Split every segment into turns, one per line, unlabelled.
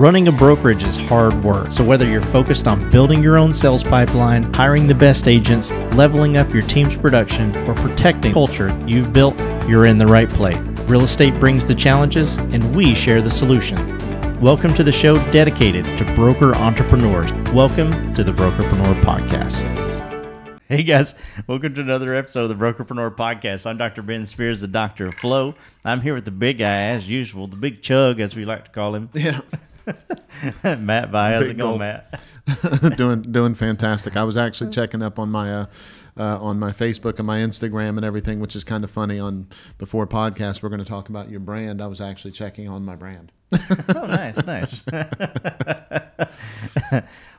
Running a brokerage is hard work, so whether you're focused on building your own sales pipeline, hiring the best agents, leveling up your team's production, or protecting culture you've built, you're in the right place. Real estate brings the challenges, and we share the solution. Welcome to the show dedicated to broker entrepreneurs. Welcome to the Brokerpreneur Podcast. Hey guys, welcome to another episode of the Brokerpreneur Podcast. I'm Dr. Ben Spears, the Doctor of Flow. I'm here with the big guy, as usual, the big chug, as we like to call him.
Yeah.
Matt By. How's it going, Matt?
doing fantastic. I was actually checking up on my Facebook and my Instagram and everything, which is kind of funny. Before podcast, we're going to talk about your brand. I was actually checking on my brand.
Oh, nice.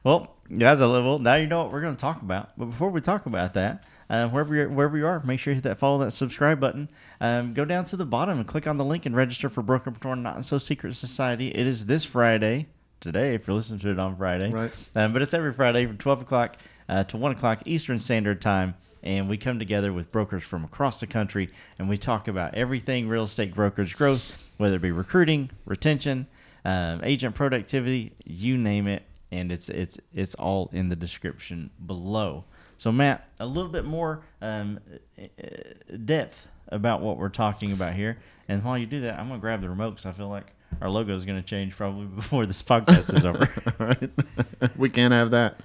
Well, guys, now you know what we're going to talk about. But before we talk about that, wherever you are, make sure you hit that follow, that subscribe button. Go down to the bottom and click on the link and register for Brokerpreneur Not So Secret Society. It is this Friday, today, if you're listening to it on Friday.
Right.
But it's every Friday from 12 o'clock to 1 o'clock Eastern Standard Time. And we come together with brokers from across the country, and we talk about everything real estate brokerage growth, whether it be recruiting, retention, agent productivity, you name it. And it's all in the description below. So, Matt, a little bit more depth about what we're talking about here. And while you do that, I'm going to grab the remote because I feel like our logo is going to change probably before this podcast is over.
Right. We can't have that.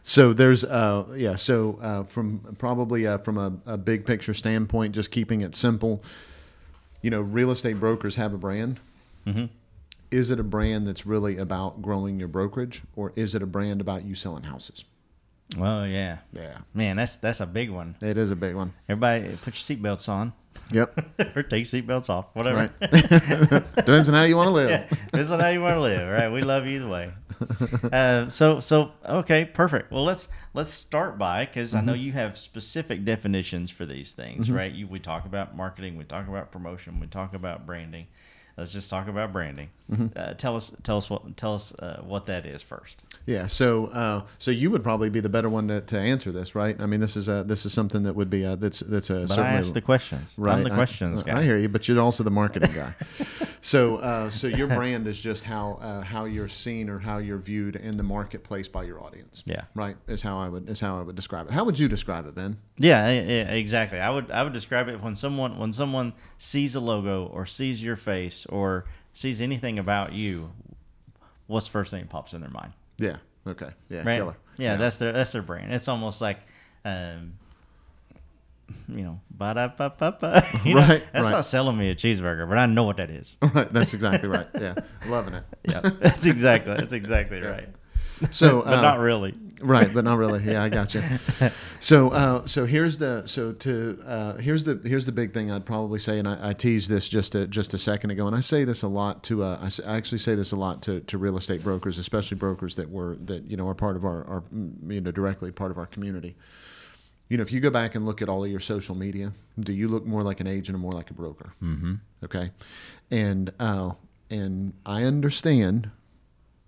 So there's, from a big picture standpoint, just keeping it simple, real estate brokers have a brand. Mm-hmm. Is it a brand that's really about growing your brokerage, or is it a brand about you selling houses?
Well, yeah.
Yeah.
Man, that's a big one.
It is a big one.
Everybody put your seatbelts on.
Yep.
Or take your seatbelts off, whatever.
Right. Depends on how you want to live.
Yeah, depends on how you want to live, right? We love you either way. So okay, perfect. Well, let's start by, because I know you have specific definitions for these things, right? We talk about marketing, we talk about promotion, we talk about branding. Let's just talk about branding. Tell us what that is first.
Yeah. So you would probably be the better one to answer this, right? I mean, this is something that would be that's a.
But I ask the questions.
Right.
I'm the questions guy.
I hear you, but you're also the marketing guy. So your brand is just how you're seen or how you're viewed in the marketplace by your audience.
Yeah.
Right. Is how I would describe it. How would you describe it, Ben?
Yeah, exactly. I would describe it when someone sees a logo or sees your face or sees anything about you, what's the first thing that pops in their mind?
Yeah. Okay. Yeah.
Right?
Killer.
Yeah, that's their brand. It's almost like, ba-da-ba-ba-ba.
Right.
That's not selling me a cheeseburger, but I know what that is.
Right. That's exactly right. Yeah. Loving it.
Yeah. That's exactly right.
So,
but not really.
Right, but not really. Yeah, I got you. So here's the big thing I'd probably say, and I teased this just a second ago, and I say this a lot to I actually say this a lot to real estate brokers, especially brokers that are part of our directly part of our community. If you go back and look at all of your social media, do you look more like an agent or more like a broker? Mm-hmm. Okay, and I understand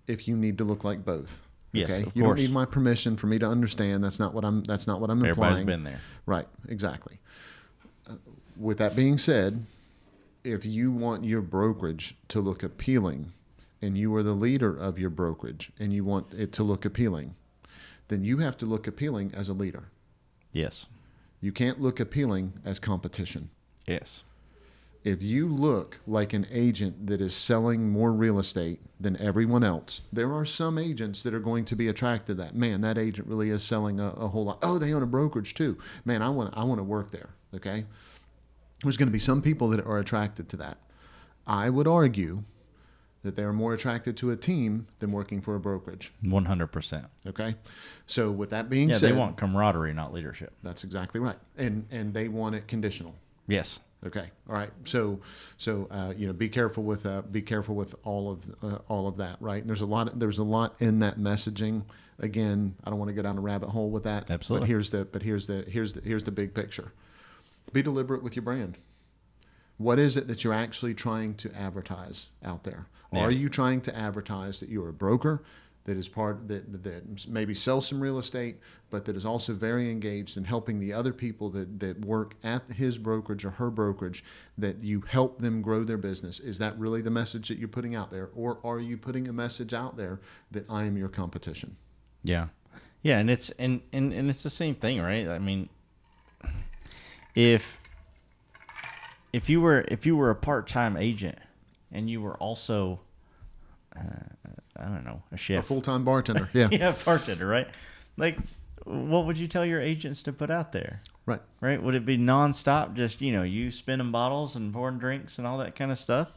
if you need to look like both.
Yes,
okay?
of
You
course.
don't need my permission for me to understand. That's not what I'm implying.
Everybody's been there.
Right, exactly. With that being said, if you want your brokerage to look appealing, and you are the leader of your brokerage, and you want it to look appealing, then you have to look appealing as a leader.
Yes.
You can't look appealing as competition.
Yes.
If you look like an agent that is selling more real estate than everyone else, there are some agents that are going to be attracted to that. Man, that agent really is selling a whole lot. Oh, they own a brokerage too. Man, I want to work there. Okay. There's going to be some people that are attracted to that. I would argue that they are more attracted to a team than working for a brokerage.
100%.
Okay. So with that being said,
they want camaraderie, not leadership.
That's exactly right. And they want it conditional.
Yes.
Okay. All right. So be careful with all of that. Right. And there's a lot in that messaging. Again, I don't want to go down a rabbit hole with that.
Absolutely.
But here's the big picture. Be deliberate with your brand. What is it that you're actually trying to advertise out there? Yeah. Are you trying to advertise that you're a broker, that is that maybe sells some real estate, but that is also very engaged in helping the other people that work at his brokerage or her brokerage, that you help them grow their business. Is that really the message that you're putting out there? Or are you putting a message out there that I am your competition?
Yeah. Yeah. And it's, and it's the same thing, right? I mean, if you were a part-time agent and you were also, I don't know, a chef,
a full-time bartender, yeah,
yeah, bartender, right? Like, what would you tell your agents to put out there? Right? Would it be nonstop, just you spinning bottles and pouring drinks and all that kind of stuff,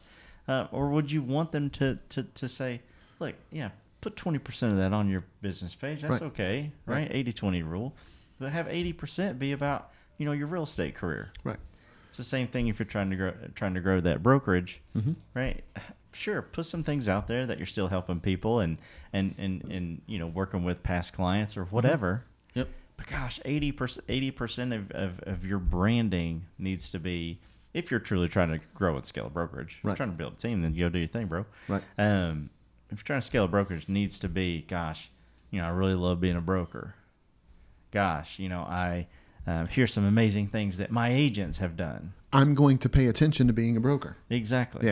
or would you want them to say, look, yeah, put 20% of that on your business page. That's okay, right? 80-20 rule, but have 80% be about your real estate career.
Right.
It's the same thing if you're trying to grow that brokerage, right? Sure, put some things out there that you're still helping people and working with past clients or whatever.
Yep.
But gosh, 80% of your branding needs to be, if you're truly trying to grow and scale a brokerage. If you're trying to build a team, then you go do your thing, bro.
Right.
If you're trying to scale a brokerage, needs to be, gosh, I really love being a broker. Gosh, I here's some amazing things that my agents have done.
I'm going to pay attention to being a broker.
Exactly.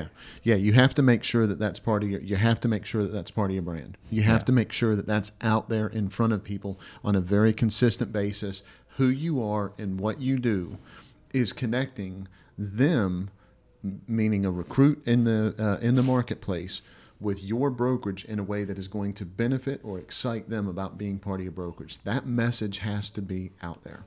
Yeah. You have to make sure that that's part of your. You have to make sure that that's part of your brand. You have to make sure that that's out there in front of people on a very consistent basis. Who you are and what you do is connecting them, meaning a recruit in the marketplace, with your brokerage in a way that is going to benefit or excite them about being part of your brokerage. That message has to be out there.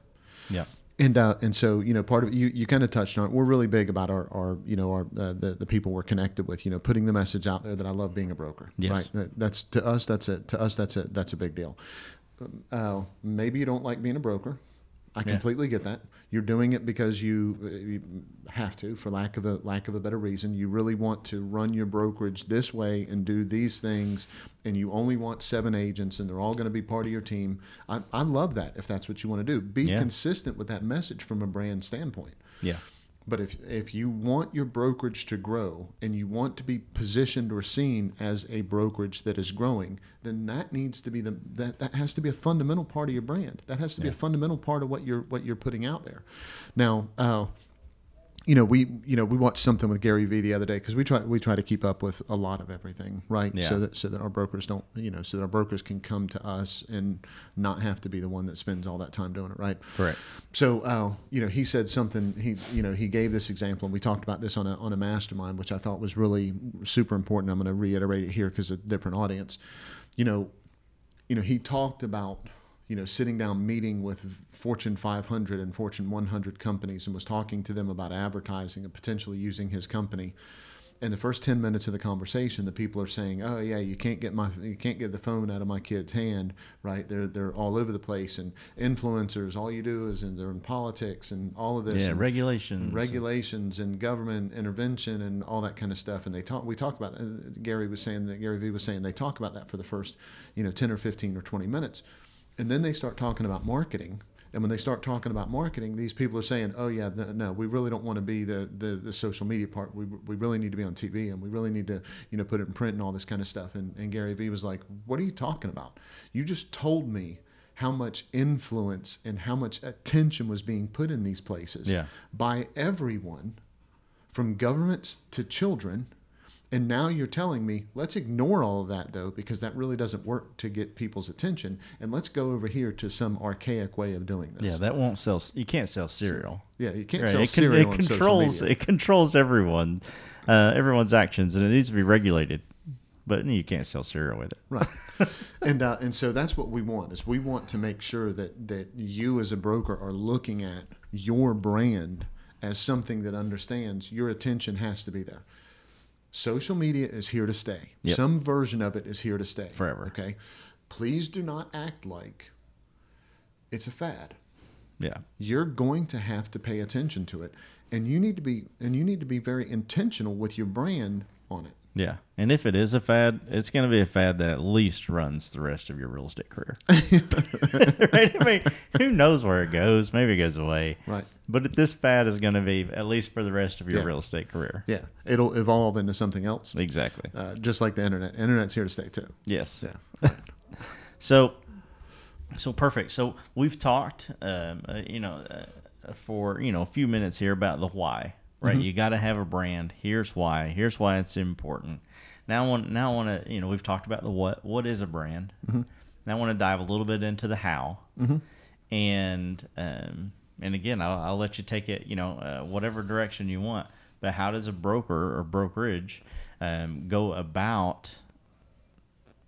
Yeah.
And so, part of it, you kind of touched on it. We're really big about the people we're connected with, putting the message out there that I love being a broker.
Yes.
Right. That's a big deal. Maybe you don't like being a broker. I completely get that. You're doing it because you have to, for lack of a better reason. You really want to run your brokerage this way and do these things, and you only want 7 agents, and they're all going to be part of your team. I love that if that's what you want to do. Be consistent with that message from a brand standpoint. Yeah. But if you want your brokerage to grow and you want to be positioned or seen as a brokerage that is growing, then that needs to be that has to be a fundamental part of your brand. That has to be a fundamental part of what you're putting out there. Now, we watched something with Gary Vee the other day, because we try to keep up with a lot of everything, right? Yeah. So that our brokers don't, so that our brokers can come to us and not have to be the one that spends all that time doing it, right? Correct. So he said something. He gave this example, and we talked about this on a mastermind, which I thought was really super important. I'm going to reiterate it here because it's a different audience. He talked about sitting down meeting with Fortune 500 and Fortune 100 companies, and was talking to them about advertising and potentially using his company. In the first 10 minutes of the conversation, the people are saying, "Oh yeah, you can't get the phone out of my kid's hand, right? They're all over the place, and influencers, all you do is, and they're in politics and all of this, regulations and government intervention and all that kind of stuff." And we talk about that. Gary Vee was saying they talk about that for the first 10 or 15 or 20 minutes. And then they start talking about marketing. And when they start talking about marketing, these people are saying, "Oh yeah, no, we really don't want to be the social media part. We really need to be on TV, and we really need to put it in print and all this kind of stuff." And Gary Vee was like, "What are you talking about? You just told me how much influence and how much attention was being put in these places by everyone, from governments to children. And now you're telling me, let's ignore all of that, though, because that really doesn't work to get people's attention. And let's go over here to some archaic way of doing this."
Yeah, that won't sell. You can't sell cereal.
Yeah, you can't sell cereal on social media.
It controls everyone's actions, and it needs to be regulated. But you can't sell cereal with it.
Right. And so that's what we want, is we want to make sure that you as a broker are looking at your brand as something that understands your attention has to be there. Social media is here to stay. Yep. Some version of it is here to stay.
Forever.
Okay? Please do not act like it's a fad. Yeah. You're going to have to pay attention to it, and you need to be very intentional with your brand on it.
Yeah. And if it is a fad, it's going to be a fad that at least runs the rest of your real estate career. Right? I mean, who knows where it goes? Maybe it goes away.
Right.
But this fad is going to be at least for the rest of your real estate career.
Yeah. It'll evolve into something else.
Exactly.
Just like the internet. Internet's here to stay too.
Yes.
Yeah. Right.
So perfect. So we've talked, for, a few minutes here about the why. Right, you got to have a brand. Here's why. Here's why it's important. Now I want to, we've talked about the what. What is a brand? Now I want to dive a little bit into the how. And again, I'll let you take it, whatever direction you want. But how does a broker or brokerage go about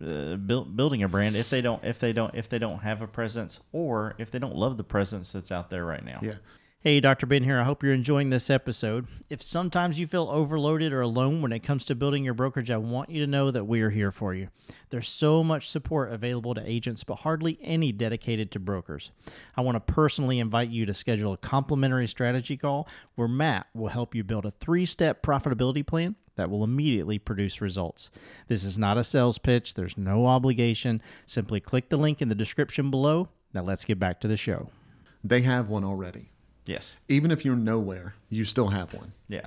building a brand if they don't have a presence, or if they don't love the presence that's out there right now?
Yeah.
Hey, Dr. Ben here. I hope you're enjoying this episode. If sometimes you feel overloaded or alone when it comes to building your brokerage, I want you to know that we are here for you. There's so much support available to agents, but hardly any dedicated to brokers. I want to personally invite you to schedule a complimentary strategy call where Matt will help you build a 3-step profitability plan that will immediately produce results. This is not a sales pitch. There's no obligation. Simply click the link in the description below. Now let's get back to the show.
They have one already.
Yes.
Even if you're nowhere, you still have one.
Yeah.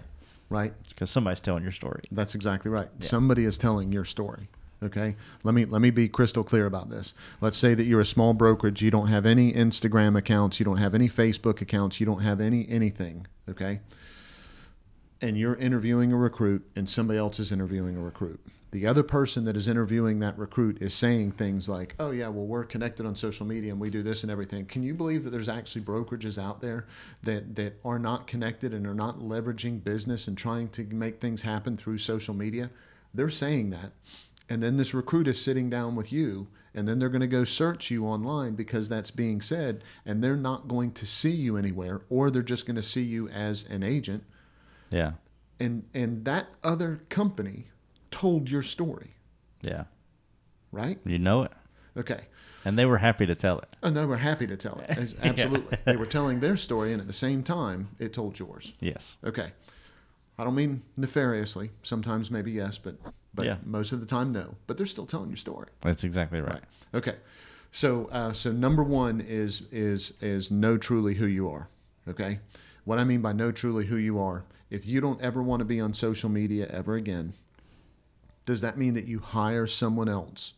Right?
Because somebody's telling your story.
That's exactly right.
Yeah.
Somebody is telling your story. Okay. Let me be crystal clear about this. Let's say that you're a small brokerage. You don't have any Instagram accounts. You don't have any Facebook accounts. You don't have anything. Okay. And you're interviewing a recruit, and somebody else is interviewing a recruit. The other person that is interviewing that recruit is saying things like, oh, yeah, well, we're connected on social media and we do this and everything. Can you believe that there's actually brokerages out there that are not connected and are not leveraging business and trying to make things happen through social media? They're saying that. And then this recruit is sitting down with you, and then they're going to go search you online because that's being said, and they're not going to see you anywhere, or they're just going to see you as an agent.
Yeah.
And that other company told your story.
Yeah.
Right?
You know it.
Okay.
And they were happy to tell it.
And they were happy to tell it. Absolutely.
Yeah.
They were telling their story, and at the same time, it told yours.
Yes.
Okay. I don't mean nefariously. Sometimes maybe yes, but
yeah.
Most of the time no. But they're still telling your story.
That's exactly right.
Okay. So number one is know truly who you are. Okay. What I mean by know truly who you are, if you don't ever want to be on social media ever again, does that mean that you hire someone else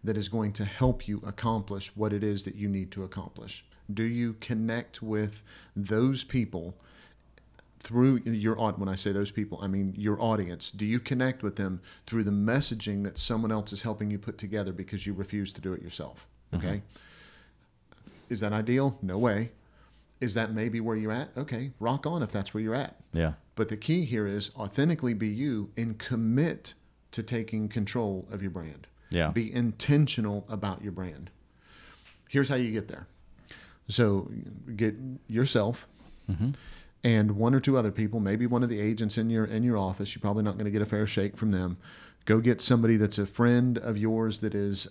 that is going to help you accomplish what it is that you need to accomplish? Do you connect with those people through your, when I say those people, I mean your audience? Do you connect with them through the messaging that someone else is helping you put together because you refuse to do it yourself? Okay. Is that ideal? No way. Is that maybe where you're at? Okay, rock on if that's where you're at.
Yeah.
But the key here is authentically be you and commit to taking control of your brand.
Yeah.
Be intentional about your brand. Here's how you get there. So get yourself and one or two other people, maybe one of the agents in your office. You're probably not going to get a fair shake from them. Go get somebody that's a friend of yours that is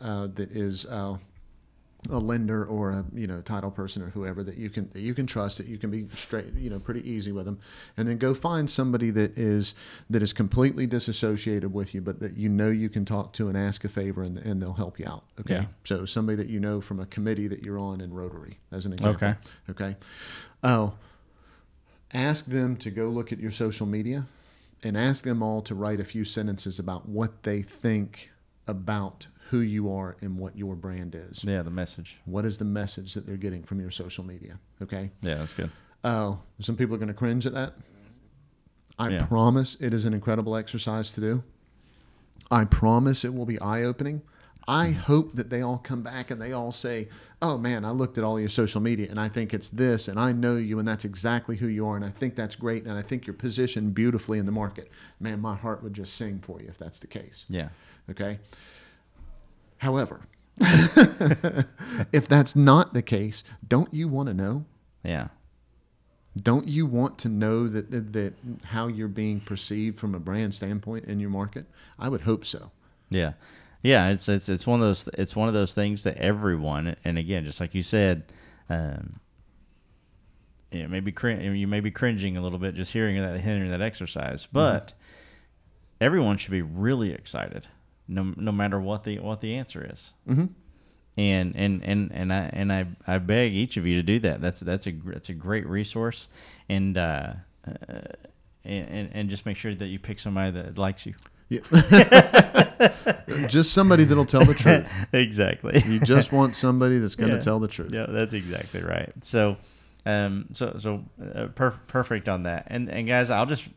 a lender or a title person or whoever that you can trust, that you can be straight, pretty easy with them, and then go find somebody that is completely disassociated with you, but that you can talk to and ask a favor, and they'll help you out. Okay.
Yeah.
So somebody that you know from a committee that you're on in Rotary, as an example. Okay. Ask them to go look at your social media, and ask them all to write a few sentences about what they think about who you are and what your brand is.
Yeah, the message.
What is the message that they're getting from your social media? Okay.
Yeah, that's good.
Some people are going to cringe at that. I promise it is an incredible exercise to do. I promise it will be eye-opening. I hope that they all come back and they all say, oh man, I looked at all your social media and I think it's this, and I know you, and that's exactly who you are, and I think that's great, and I think you're positioned beautifully in the market. Man, my heart would just sing for you if that's the case.
Yeah.
Okay. However, if that's not the case, don't you want to know?
Yeah.
Don't you want to know that how you're being perceived from a brand standpoint in your market? I would hope so.
Yeah. Yeah, it's one of those things that everyone, and again, just like you said, you may be cringing a little bit just hearing that exercise, but everyone should be really excited, no matter what the answer is.
Mm-hmm.
And I beg each of you to do that. That's a great resource, and just make sure that you pick somebody that likes you.
Yeah. Just somebody that'll tell the truth.
Exactly.
You just want somebody that's going to tell the truth.
Yeah, that's exactly right. So, perfect on that. And guys, I'll just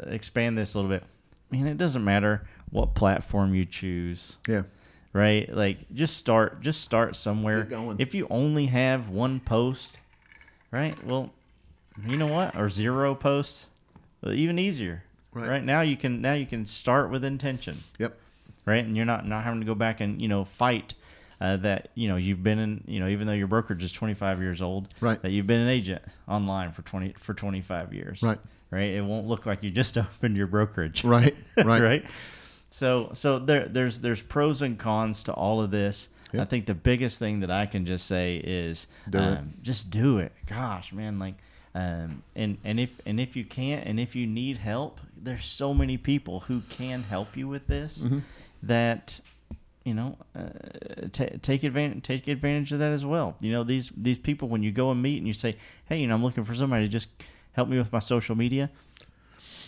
expand this a little bit. Man, it doesn't matter what platform you choose.
Yeah.
Right? Like just start somewhere.
Get going.
If you only have one post, right? Well, you know what? Or 0 posts, well, even easier. Right? Now you can start with intention.
Yep.
Right? And you're not having to go back and fight that you've been in, even though your brokerage is 25 years old,
right,
that you've been an agent online for 25 years.
Right.
Right? It won't look like you just opened your brokerage.
Right. Right.
Right? So there's pros and cons to all of this. Yep. I think the biggest thing that I can just say is just do it. Gosh, man, like and if you can't, and if you need help, there's so many people who can help you with this, mm-hmm. that take advantage of that as well. These people, when you go and meet and you say, hey, I'm looking for somebody to just help me with my social media.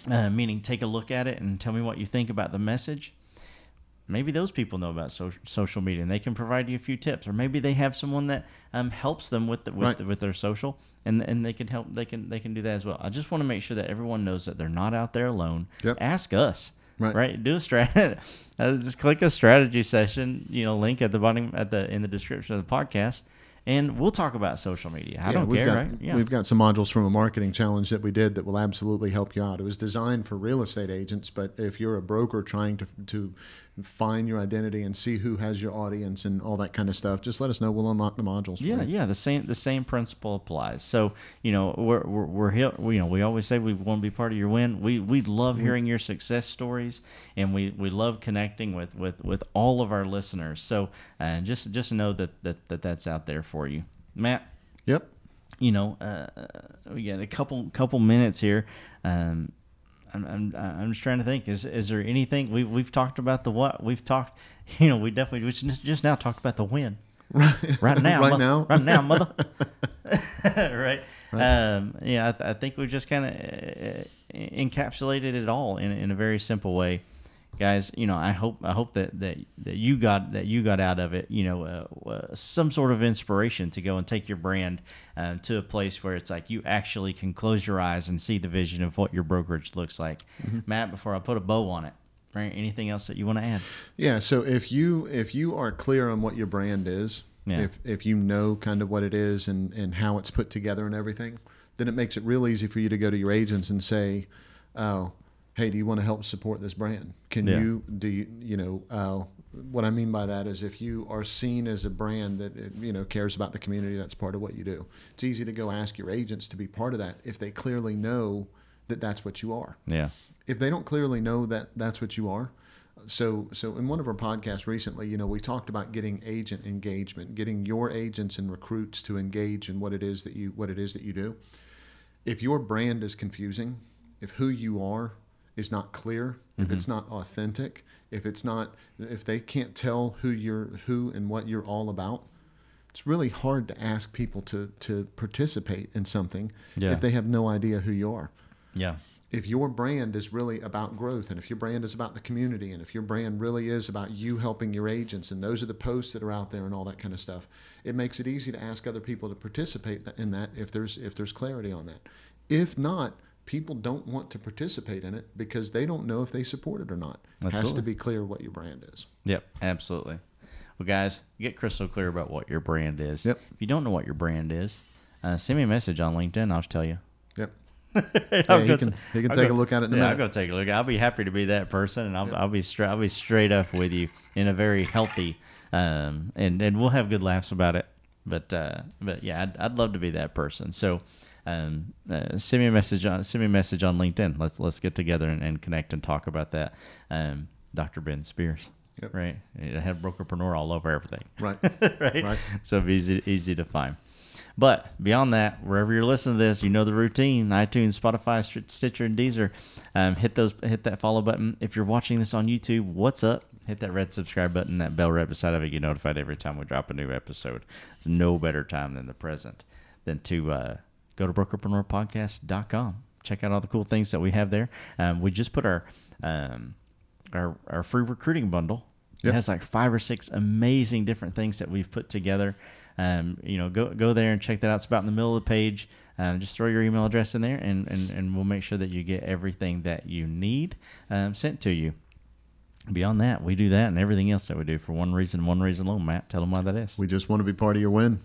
Meaning take a look at it and tell me what you think about the message. Maybe those people know about social media and they can provide you a few tips, or maybe they have someone that helps them with their social, and they can help. They can do that as well. I just want to make sure that everyone knows that they're not out there alone.
Yep.
Ask us. Right. Do a strategy. Just click a strategy session. Link at the bottom in the description of the podcast. And we'll talk about social media. I don't care, right? Yeah.
We've got some modules from a marketing challenge that we did that will absolutely help you out. It was designed for real estate agents, but if you're a broker trying to find your identity and see who has your audience and all that kind of stuff, just let us know. We'll unlock the modules.
Yeah. The same principle applies. So we're here. We always say we want to be part of your win. We love hearing your success stories, and we love connecting with all of our listeners. So just know that's out there for you, Matt.
Yep.
We got a couple minutes here. I'm just trying to think. Is there anything we've talked about the what? We've talked. We just now talked about the when. Right now, mother. Right. I think we've just kind of encapsulated it all in a very simple way. Guys, I hope that you got out of it, some sort of inspiration to go and take your brand to a place where it's like you actually can close your eyes and see the vision of what your brokerage looks like. Mm-hmm. Matt, before I put a bow on it, right? Anything else that you want to add?
Yeah. So if you are clear on what your brand is, if you know kind of what it is and how it's put together and everything, then it makes it real easy for you to go to your agents and say, oh, hey, do you want to help support this brand? What I mean by that is if you are seen as a brand that, cares about the community, that's part of what you do. It's easy to go ask your agents to be part of that if they clearly know that that's what you are.
Yeah.
If they don't clearly know that that's what you are. So in one of our podcasts recently, we talked about getting agent engagement, getting your agents and recruits to engage in what it is that you do. If your brand is confusing, if who you are is not clear, if it's not authentic, if they can't tell who and what you're all about, it's really hard to ask people to participate in something if they have no idea who you are.
Yeah.
If your brand is really about growth, and if your brand is about the community, and if your brand really is about you helping your agents, and those are the posts that are out there and all that kind of stuff, it makes it easy to ask other people to participate in that if there's clarity on that. If not, people don't want to participate in it because they don't know if they support it or not. It has to be clear what your brand is.
Yep, absolutely. Well, guys, get crystal clear about what your brand is.
Yep.
If you don't know what your brand is, send me a message on LinkedIn. I'll just tell you.
Yep. He can take a look at it in a minute.
I'll go take a look. I'll be happy to be that person, and I'll be straight up with you in a very healthy, and we'll have good laughs about it. But yeah, I'd love to be that person. So. Send me a message on LinkedIn. Let's get together and connect and talk about that. Dr. Ben Spears.
Yep.
Right. I have Brokerpreneur all over everything.
Right.
Right. So it'd be easy to find. But beyond that, wherever you're listening to this, you know the routine: iTunes, Spotify, Stitcher, and Deezer. Hit that follow button. If you're watching this on YouTube, what's up? Hit that red subscribe button, that bell right beside of it. Get notified every time we drop a new episode. There's no better time than the present than to go to brokerpreneurpodcast.com. Check out all the cool things that we have there. We just put our free recruiting bundle. Yep. It has like 5 or 6 amazing different things that we've put together. Go there and check that out. It's about in the middle of the page. Just throw your email address in there, and we'll make sure that you get everything that you need sent to you. Beyond that, we do that and everything else that we do for one reason alone. Matt, tell them why that is.
We just want to be part of your win.